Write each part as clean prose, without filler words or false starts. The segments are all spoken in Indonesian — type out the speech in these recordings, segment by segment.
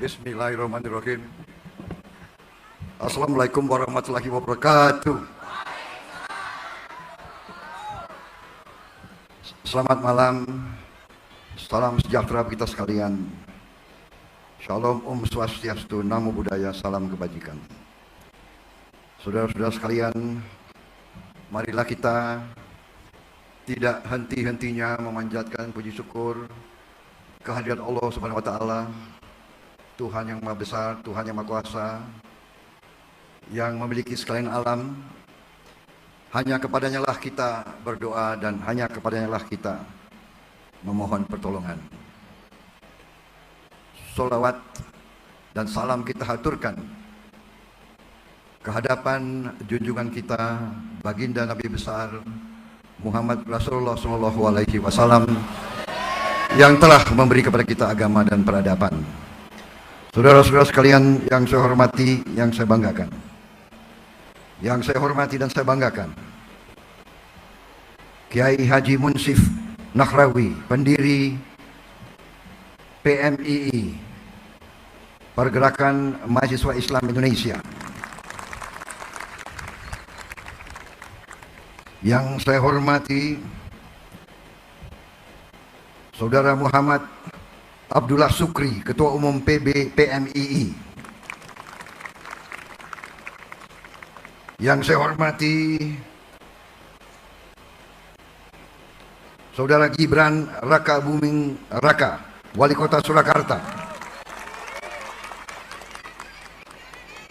Bismillahirrahmanirrahim. Assalamualaikum warahmatullahi wabarakatuh. Selamat malam. Salam sejahtera kita sekalian. Shalom, Om Swastiastu, Namo Buddhaya, salam kebajikan. Saudara-saudara sekalian, marilah kita tidak henti-hentinya memanjatkan puji syukur kehadirat Allah Subhanahu wa taala, Tuhan yang Maha Besar, Tuhan yang Maha Kuasa, yang memiliki sekalian alam. Hanya kepadanya lah kita berdoa dan hanya kepadanya lah kita memohon pertolongan. Sholawat dan salam kita haturkan kehadapan junjungan kita, baginda Nabi besar Muhammad Rasulullah SAW, yang telah memberi kepada kita agama dan peradaban. Saudara-saudara sekalian yang saya hormati, yang saya banggakan, yang saya hormati dan saya banggakan, Kiai Haji Munsif Nahrawi, pendiri PMII, Pergerakan Mahasiswa Islam Indonesia. Yang saya hormati Saudara Muhammad Abdullah Sukri, Ketua Umum PB PMII. Yang saya hormati Saudara Gibran Raka Buming Raka, Wali Kota Surakarta.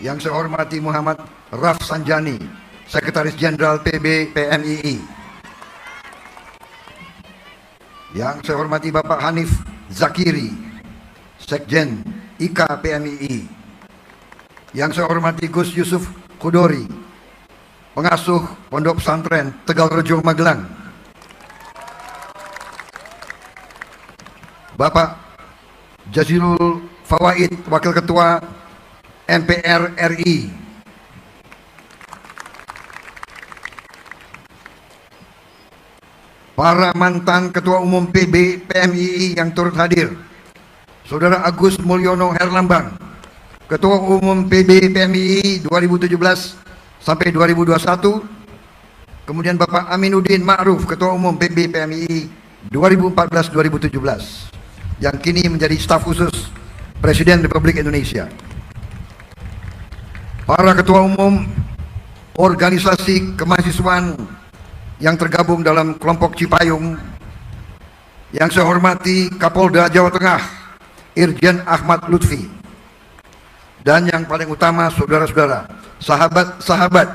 Yang saya hormati Muhammad Raf Sanjani, Sekretaris Jenderal PB PMII. Yang saya hormati Bapak Hanif Zakiri, Sekjen IKA PMII. Yang saya hormati Gus Yusuf Kudori, pengasuh Pondok Pesantren Tegalrejo Magelang. Bapak Jazilul Fawaid, Wakil Ketua MPR RI. Para mantan Ketua Umum PB PMII yang turut hadir, Saudara Agus Mulyono Herlambang, Ketua Umum PB PMII 2017 sampai 2021. Kemudian Bapak Aminuddin Ma'ruf, Ketua Umum PB PMII 2014-2017, yang kini menjadi staf khusus Presiden Republik Indonesia. Para Ketua Umum organisasi kemahasiswaan yang tergabung dalam kelompok Cipayung, yang saya hormati Kapolda Jawa Tengah Irjen Ahmad Lutfi, dan yang paling utama saudara-saudara, sahabat-sahabat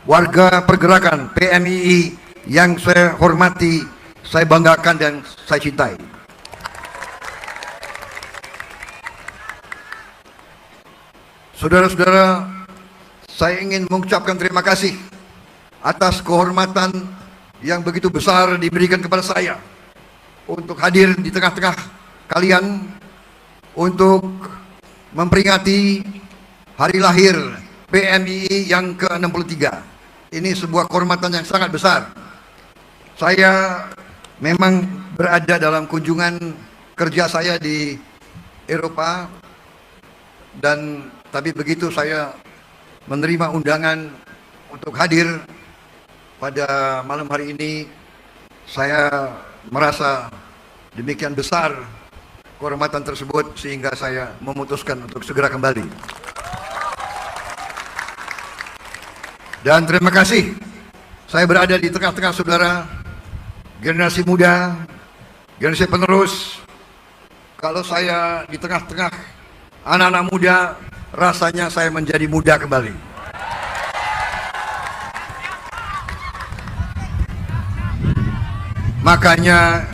warga pergerakan PMII yang saya hormati, saya banggakan dan saya cintai. Saudara-saudara, saya ingin mengucapkan terima kasih atas kehormatan yang begitu besar diberikan kepada saya untuk hadir di tengah-tengah kalian untuk memperingati hari lahir PMII yang ke-63. Ini sebuah kehormatan yang sangat besar. Saya memang berada dalam kunjungan kerja saya di Eropa, dan tapi begitu saya menerima undangan untuk hadir pada malam hari ini, saya merasa demikian besar kehormatan tersebut sehingga saya memutuskan untuk segera kembali. Dan terima kasih, saya berada di tengah-tengah saudara, generasi muda, generasi penerus. Kalau saya di tengah-tengah anak-anak muda, rasanya saya menjadi muda kembali. Makanya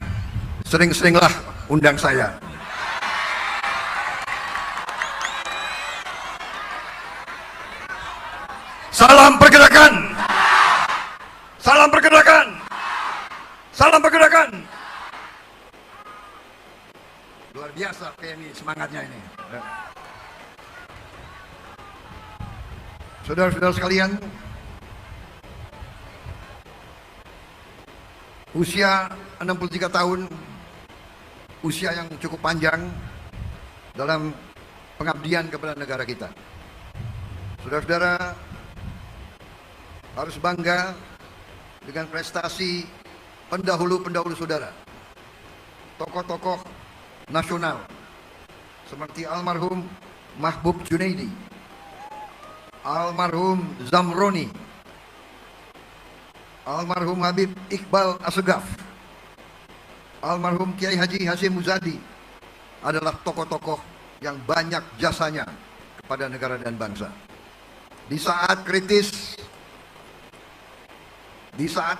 sering-seringlah undang saya. Salam pergerakan. Salam pergerakan. Salam pergerakan. Luar biasa PMI semangatnya ini. Saudara-saudara sekalian, usia 63 tahun, usia yang cukup panjang dalam pengabdian kepada negara kita. Saudara-saudara harus bangga dengan prestasi pendahulu-pendahulu saudara, tokoh-tokoh nasional seperti almarhum Mahbub Junaidi, almarhum Zamroni, almarhum Habib Iqbal Assegaf, almarhum Kiai Haji Hashim Muzadi adalah tokoh-tokoh yang banyak jasanya kepada negara dan bangsa. Di saat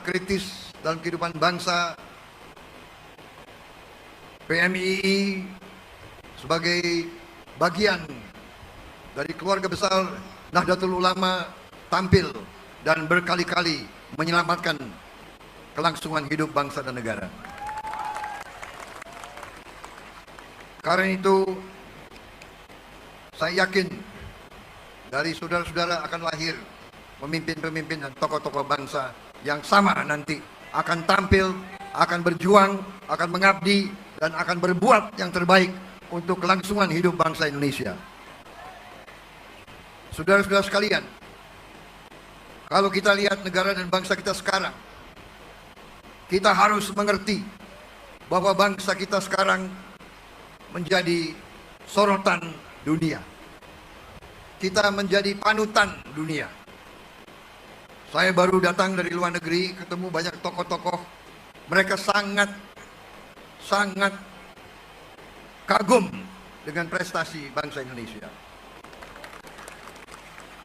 kritis dalam kehidupan bangsa, PMII sebagai bagian dari keluarga besar Nahdlatul Ulama tampil dan berkali-kali menyelamatkan kelangsungan hidup bangsa dan negara. Karena itu, saya yakin dari saudara-saudara akan lahir pemimpin-pemimpin dan tokoh-tokoh bangsa yang sama nanti akan tampil, akan berjuang, akan mengabdi, dan akan berbuat yang terbaik untuk kelangsungan hidup bangsa Indonesia. Saudara-saudara sekalian, kalau kita lihat negara dan bangsa kita sekarang, kita harus mengerti bahwa bangsa kita sekarang menjadi sorotan dunia. Kita menjadi panutan dunia. Saya baru datang dari luar negeri, ketemu banyak tokoh-tokoh. Mereka sangat kagum dengan prestasi bangsa Indonesia.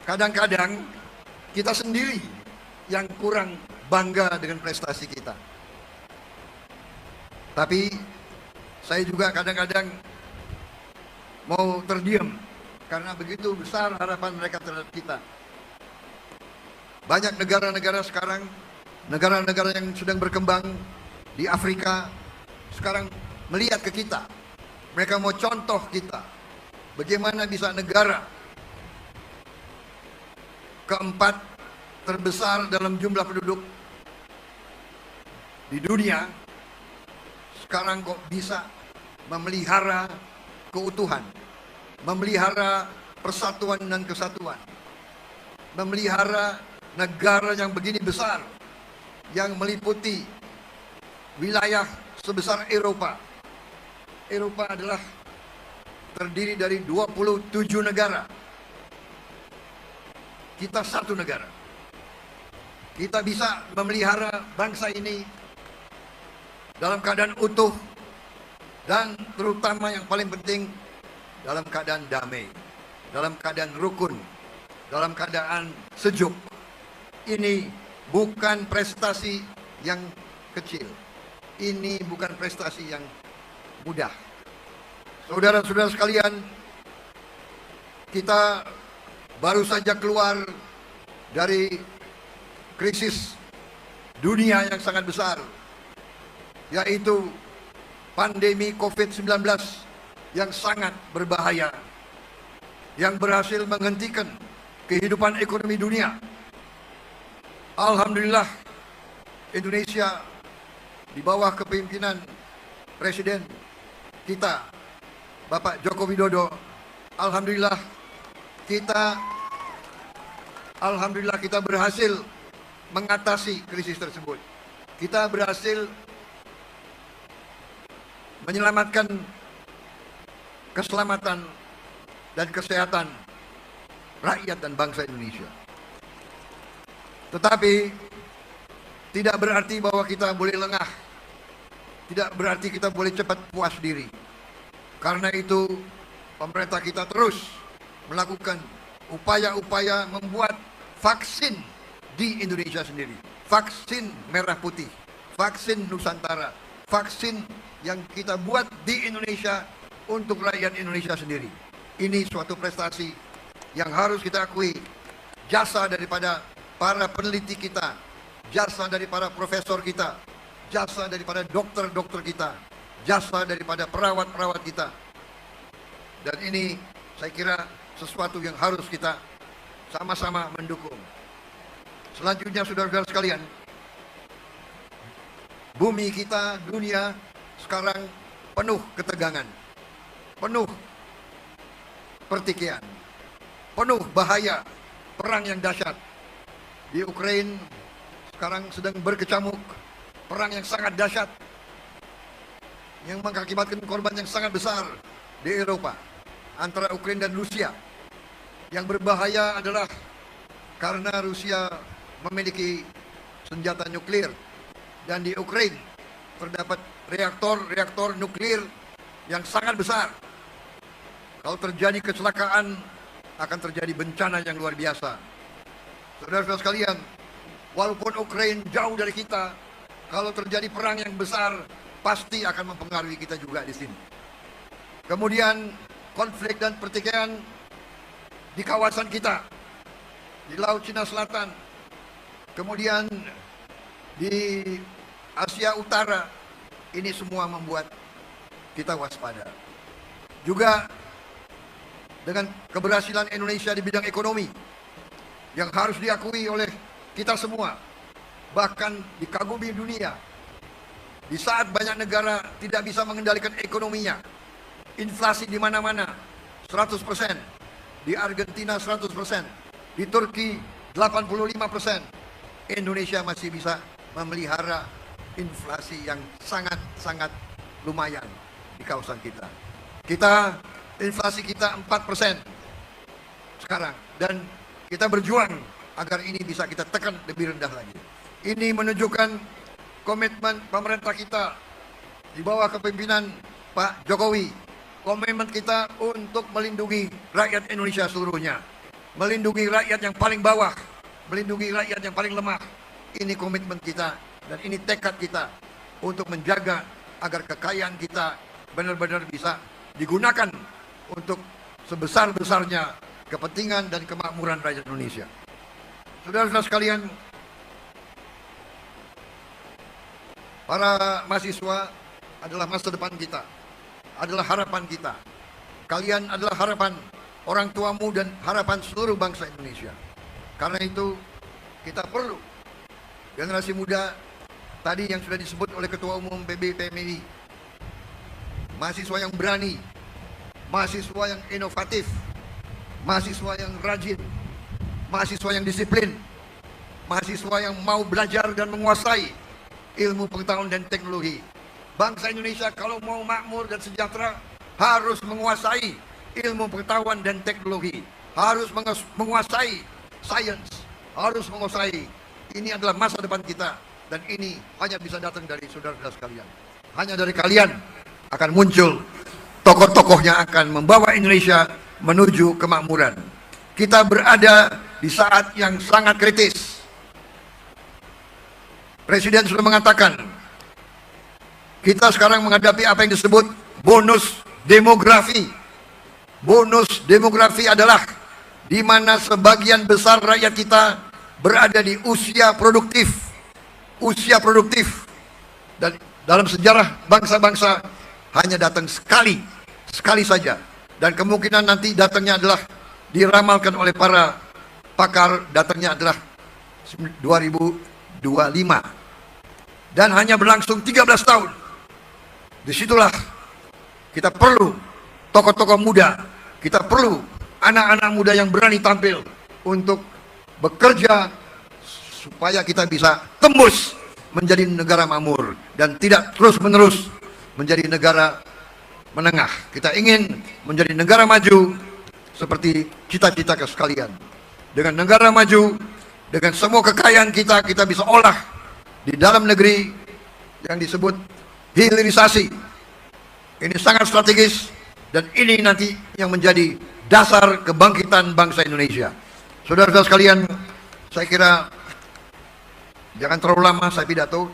Kadang-kadang kita sendiri yang kurang bangga dengan prestasi kita. Tapi saya juga kadang-kadang mau terdiam karena begitu besar harapan mereka terhadap kita. Banyak negara-negara sekarang, negara-negara yang sedang berkembang di Afrika sekarang melihat ke kita. Mereka mau contoh kita. Bagaimana bisa negara keempat terbesar dalam jumlah penduduk di dunia sekarang kok bisa memelihara keutuhan, memelihara persatuan dan kesatuan, memelihara negara yang begini besar, yang meliputi wilayah sebesar Eropa. Eropa adalah terdiri dari 27 negara. Kita satu negara. Kita bisa memelihara bangsa ini dalam keadaan utuh, dan terutama yang paling penting dalam keadaan damai, dalam keadaan rukun, dalam keadaan sejuk. Ini bukan prestasi yang kecil. Ini bukan prestasi yang mudah. Saudara-saudara sekalian, kita baru saja keluar dari krisis dunia yang sangat besar, yaitu pandemi COVID-19 yang sangat berbahaya, yang berhasil menghentikan kehidupan ekonomi dunia. Alhamdulillah, Indonesia di bawah kepemimpinan Presiden kita, Bapak Joko Widodo, Alhamdulillah kita berhasil mengatasi krisis tersebut. Kita berhasil menyelamatkan keselamatan dan kesehatan rakyat dan bangsa Indonesia. Tetapi tidak berarti bahwa kita boleh lengah. Tidak berarti kita boleh cepat puas diri. Karena itu pemerintah kita terus melakukan upaya-upaya membuat vaksin di Indonesia sendiri. Vaksin merah putih, vaksin Nusantara, vaksin yang kita buat di Indonesia untuk rakyat Indonesia sendiri. Ini suatu prestasi yang harus kita akui. Jasa daripada para peneliti kita, jasa dari para profesor kita, jasa daripada dokter-dokter kita, jasa daripada perawat-perawat kita. Dan ini saya kira sesuatu yang harus kita sama-sama mendukung. Selanjutnya, saudara-saudara sekalian, bumi kita, dunia sekarang penuh ketegangan, penuh pertikaian, penuh bahaya, perang yang dahsyat. Di Ukraina sekarang sedang berkecamuk perang yang sangat dahsyat, yang mengakibatkan korban yang sangat besar di Eropa antara Ukraina dan Rusia. Yang berbahaya adalah karena Rusia memiliki senjata nuklir, dan di Ukraina terdapat reaktor nuklir yang sangat besar. Kalau terjadi kecelakaan, akan terjadi bencana yang luar biasa. Saudara-saudara sekalian, walaupun Ukraina jauh dari kita, kalau terjadi perang yang besar, pasti akan mempengaruhi kita juga di sini. Kemudian konflik dan pertikaian di kawasan kita, di Laut Cina Selatan, kemudian di Asia Utara, ini semua membuat kita waspada. Juga dengan keberhasilan Indonesia di bidang ekonomi yang harus diakui oleh kita semua, bahkan dikagumi dunia. Di saat banyak negara tidak bisa mengendalikan ekonominya, inflasi di mana-mana 100%, di Argentina 100%, di Turki 85%, Indonesia masih bisa memelihara inflasi yang sangat-sangat lumayan di kawasan kita. Inflasi kita 4% sekarang, dan kita berjuang agar ini bisa kita tekan lebih rendah lagi. Ini menunjukkan komitmen pemerintah kita di bawah kepemimpinan Pak Jokowi, komitmen kita untuk melindungi rakyat Indonesia seluruhnya, melindungi rakyat yang paling bawah, melindungi rakyat yang paling lemah. Ini komitmen kita dan ini tekad kita untuk menjaga agar kekayaan kita benar-benar bisa digunakan untuk sebesar-besarnya kepentingan dan kemakmuran rakyat Indonesia. Saudara-saudara sekalian, para mahasiswa adalah masa depan kita, adalah harapan kita. Kalian adalah harapan orang tuamu dan harapan seluruh bangsa Indonesia. Karena itu kita perlu generasi muda tadi yang sudah disebut oleh Ketua Umum PBPMI, mahasiswa yang berani, mahasiswa yang inovatif, mahasiswa yang rajin, mahasiswa yang disiplin, mahasiswa yang mau belajar dan menguasai ilmu pengetahuan dan teknologi. Bangsa Indonesia kalau mau makmur dan sejahtera harus menguasai ilmu pengetahuan dan teknologi, harus menguasai sains, harus menguasai. Ini adalah masa depan kita, dan ini hanya bisa datang dari saudara-saudara sekalian. Hanya dari kalian akan muncul tokoh-tokoh yang akan membawa Indonesia menuju kemakmuran. Kita berada di saat yang sangat kritis. Presiden sudah mengatakan, kita sekarang menghadapi apa yang disebut bonus demografi. Bonus demografi adalah di mana sebagian besar rakyat kita berada di usia produktif. Usia produktif. Dan dalam sejarah bangsa-bangsa hanya datang sekali saja. Dan kemungkinan nanti datangnya adalah, diramalkan oleh para pakar, datangnya adalah 2025. Dan hanya berlangsung 13 tahun. Disitulah kita perlu tokoh-tokoh muda, kita perlu anak-anak muda yang berani tampil untuk bekerja supaya kita bisa tembus menjadi negara makmur dan tidak terus-menerus menjadi negara menengah. Kita ingin menjadi negara maju seperti cita-cita sekalian. Dengan negara maju, dengan semua kekayaan kita, kita bisa olah di dalam negeri yang disebut hilirisasi. Ini sangat strategis dan ini nanti yang menjadi dasar kebangkitan bangsa Indonesia. Saudara-saudara sekalian, saya kira jangan terlalu lama saya pidato.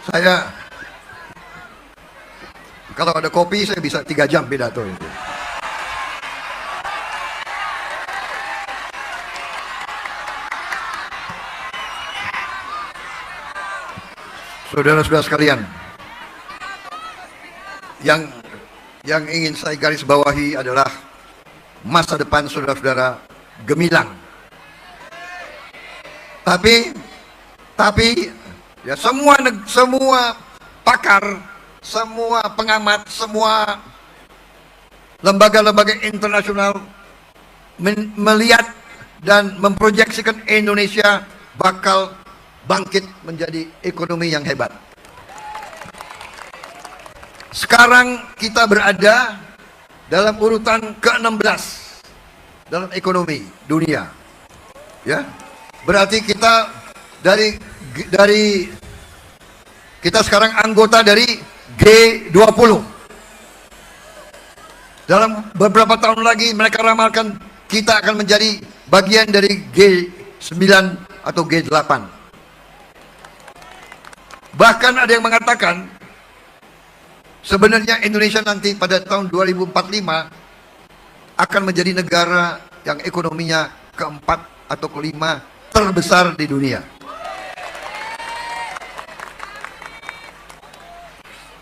Saya kalau ada kopi saya bisa 3 jam pidato itu. Saudara-saudara sekalian, yang yang ingin saya garis bawahi adalah masa depan saudara-saudara gemilang. Tapi ya semua pakar, semua pengamat, semua lembaga-lembaga internasional melihat dan memproyeksikan Indonesia bakal bangkit menjadi ekonomi yang hebat. Sekarang kita berada dalam urutan ke-16 dalam ekonomi dunia. Ya. Berarti kita kita sekarang anggota dari G20. Dalam beberapa tahun lagi mereka ramalkan kita akan menjadi bagian dari G9 atau G8. Bahkan ada yang mengatakan sebenarnya Indonesia nanti pada tahun 2045 akan menjadi negara yang ekonominya keempat atau kelima terbesar di dunia.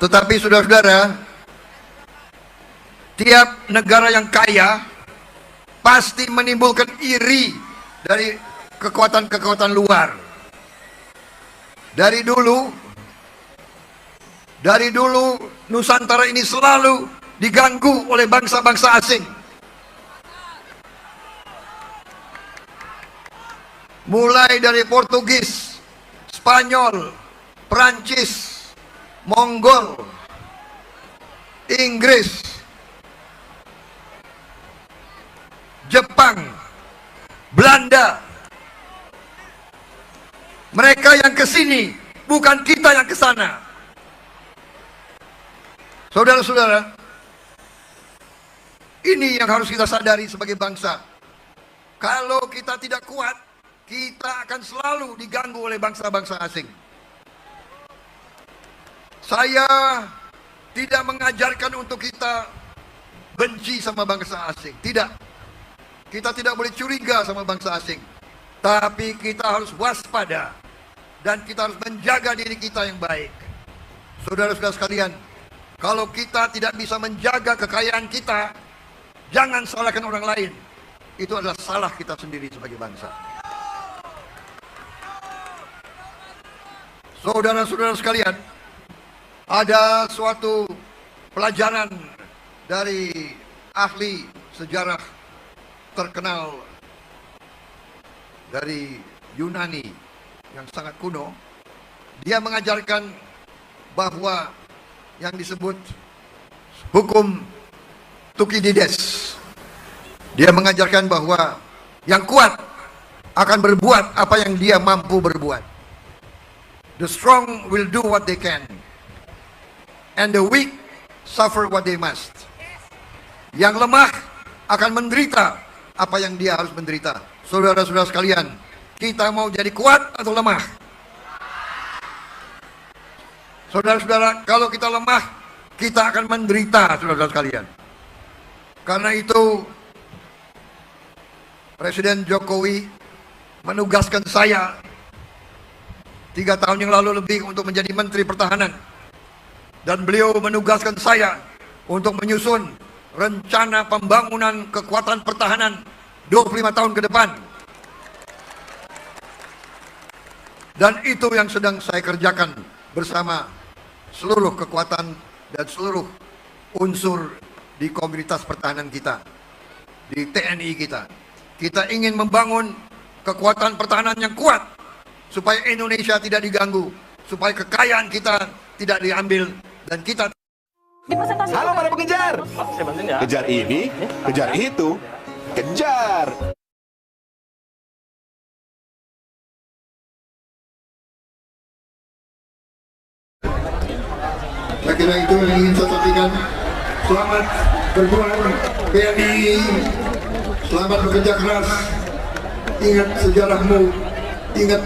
Tetapi saudara-saudara, tiap negara yang kaya pasti menimbulkan iri dari kekuatan-kekuatan luar. Dari dulu Nusantara ini selalu diganggu oleh bangsa-bangsa asing. Mulai dari Portugis, Spanyol, Perancis, Mongol, Inggris, Jepang, Belanda. Mereka yang ke sini, bukan kita yang ke sana. Saudara-saudara, ini yang harus kita sadari sebagai bangsa. Kalau kita tidak kuat, kita akan selalu diganggu oleh bangsa-bangsa asing. Saya tidak mengajarkan untuk kita benci sama bangsa asing. Tidak. Kita tidak boleh curiga sama bangsa asing. Tapi kita harus waspada. Dan kita harus menjaga diri kita yang baik. Saudara-saudara sekalian, kalau kita tidak bisa menjaga kekayaan kita, jangan salahkan orang lain. Itu adalah salah kita sendiri sebagai bangsa. Saudara-saudara sekalian, ada suatu pelajaran dari ahli sejarah terkenal dari Yunani yang sangat kuno. Dia mengajarkan bahwa yang disebut hukum Thukydides. Dia mengajarkan bahwa yang kuat akan berbuat apa yang dia mampu berbuat. The strong will do what they can, and the weak suffer what they must. Yang lemah akan menderita apa yang dia harus menderita. Saudara-saudara sekalian, kita mau jadi kuat atau lemah? Saudara-saudara, kalau kita lemah, kita akan menderita, saudara-saudara sekalian. Karena itu, Presiden Jokowi menugaskan saya 3 tahun yang lalu lebih untuk menjadi Menteri Pertahanan. Dan beliau menugaskan saya untuk menyusun rencana pembangunan kekuatan pertahanan 25 tahun ke depan. Dan itu yang sedang saya kerjakan bersama seluruh kekuatan dan seluruh unsur di komunitas pertahanan kita, di TNI kita. Kita ingin membangun kekuatan pertahanan yang kuat supaya Indonesia tidak diganggu, supaya kekayaan kita tidak diambil, dan kita... Halo para pengejar, Saya bantuin ya. kejar ini, kejar itu, kejar. Saya kira itu yang ingin saya sampaikan. Selamat berjuang PNI, selamat bekerja keras. Ingat sejarahmu, ingat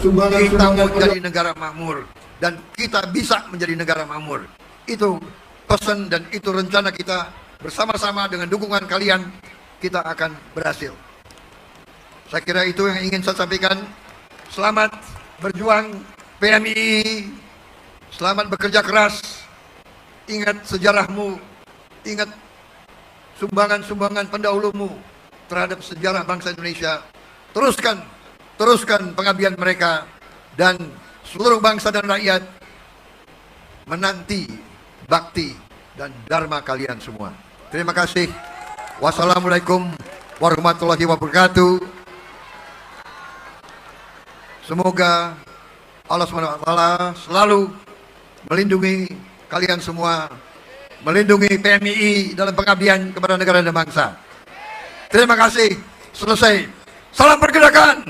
sumbangan kita mau menjadi negara makmur, dan kita bisa menjadi negara makmur. Itu pesan dan itu rencana kita bersama-sama dengan dukungan kalian, kita akan berhasil. Saya kira itu yang ingin saya sampaikan. Selamat berjuang PMI, selamat bekerja keras, ingat sejarahmu, ingat sumbangan-sumbangan pendahulumu terhadap sejarah bangsa Indonesia. Teruskan pengabdian mereka, dan seluruh bangsa dan rakyat menanti bakti dan dharma kalian semua. Terima kasih. Wassalamualaikum warahmatullahi wabarakatuh. Semoga Allah SWT selalu melindungi kalian semua, melindungi PMII dalam pengabdian kepada negara dan bangsa. Terima kasih. Selesai. Salam pergerakan.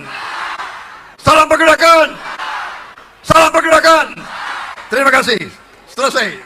Salam pergerakan. Salam pergerakan. Terima kasih. Selesai.